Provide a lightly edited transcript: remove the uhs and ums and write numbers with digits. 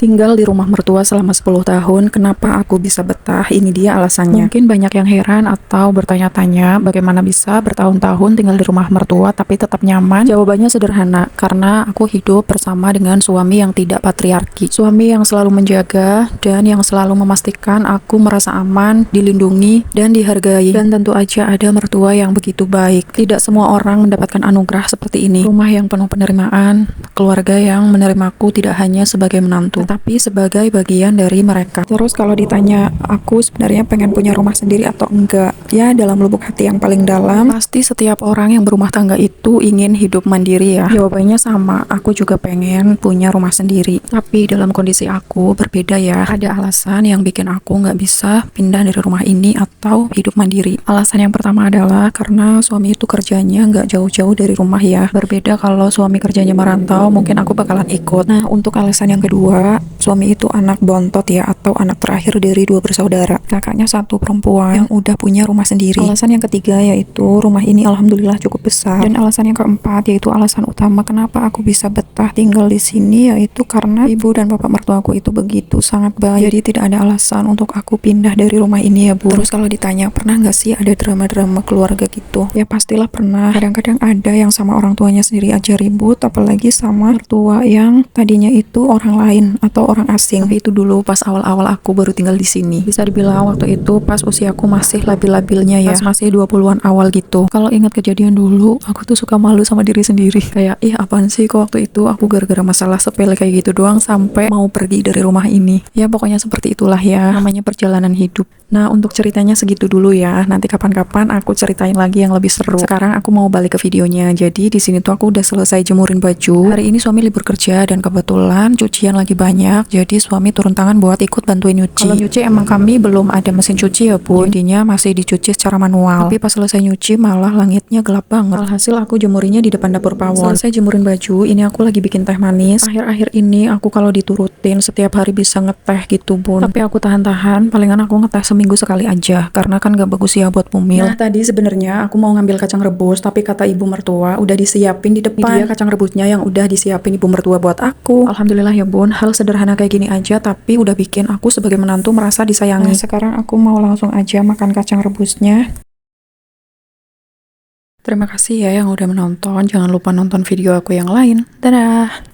Tinggal di rumah mertua selama 10 tahun, kenapa aku bisa betah? Ini dia alasannya. Mungkin banyak yang heran atau bertanya-tanya bagaimana bisa bertahun-tahun tinggal di rumah mertua tapi tetap nyaman. Jawabannya sederhana, karena aku hidup bersama dengan suami yang tidak patriarki. Suami yang selalu menjaga dan yang selalu memastikan aku merasa aman, dilindungi, dan dihargai. Dan tentu aja ada mertua yang begitu baik. Tidak semua orang mendapatkan anugerah seperti ini. Rumah yang penuh penerimaan, keluarga yang menerimaku tidak hanya sebagai menantu, tapi sebagai bagian dari mereka. Terus kalau ditanya aku sebenarnya pengen punya rumah sendiri atau enggak, ya dalam lubuk hati yang paling dalam pasti setiap orang yang berumah tangga itu ingin hidup mandiri ya. Jawabannya sama, aku juga pengen punya rumah sendiri, tapi dalam kondisi aku berbeda ya. Ada alasan yang bikin aku nggak bisa pindah dari rumah ini atau hidup mandiri. Alasan yang pertama adalah karena suami itu kerjanya nggak jauh-jauh dari rumah ya. Berbeda kalau suami kerjanya merantau, mungkin aku bakalan ikut. Nah, untuk alasan yang kedua, suami itu anak bontot ya, atau anak terakhir dari 2 bersaudara. Kakaknya 1 perempuan yang udah punya rumah sendiri. Alasan yang ketiga yaitu rumah ini alhamdulillah cukup besar. Dan alasan yang keempat yaitu alasan utama kenapa aku bisa betah tinggal di sini, yaitu karena ibu dan bapak mertuaku itu begitu sangat baik. Jadi tidak ada alasan untuk aku pindah dari rumah ini ya Bu. Terus kalau ditanya pernah nggak sih ada drama-drama keluarga gitu? Ya pastilah pernah. Kadang-kadang ada yang sama orang tuanya sendiri aja ribut, apalagi sama mertua yang tadinya itu orang lain atau orang asing. Tapi itu dulu pas awal-awal aku baru tinggal di sini. Bisa dibilang waktu itu pas usiaku masih labil-labilnya ya, pas masih 20-an awal gitu. Kalau ingat kejadian dulu, aku tuh suka malu sama diri sendiri. Kayak, apaan sih kok waktu itu aku gara-gara masalah sepele kayak gitu doang sampai mau pergi dari rumah ini. Ya pokoknya seperti itulah ya, namanya perjalanan hidup. Nah, untuk ceritanya segitu dulu ya. Nanti kapan-kapan aku ceritain lagi yang lebih seru. Sekarang aku mau balik ke videonya. Jadi di sini tuh aku udah selesai jemurin baju. Hari ini suami libur kerja dan kebetulan cucian lagi banyak. Jadi suami turun tangan buat ikut bantuin nyuci. Kalau nyuci emang kami belum ada mesin cuci ya Bu. Jadinya masih dicuci secara manual. Tapi pas selesai nyuci malah langitnya gelap banget. Alhasil aku jemurinya di depan dapur pawon. Selesai jemurin baju, ini aku lagi bikin teh manis. Akhir-akhir ini aku kalau diturutin setiap hari bisa ngeteh gitu Bun. Tapi aku tahan-tahan, palingan aku ngeteh seminggu sekali aja, karena kan gak bagus ya buat mumil. Nah tadi sebenarnya aku mau ngambil kacang rebus, tapi kata ibu mertua udah disiapin di depan. Ini dia kacang rebusnya yang udah disiapin ibu mertua buat aku. Alhamdulillah ya Bun, hal sederhana kayak gini aja tapi udah bikin aku sebagai menantu merasa disayangi. Nah sekarang aku mau langsung aja makan kacang rebusnya. Terima kasih ya yang udah menonton, jangan lupa nonton video aku yang lain. Dadah!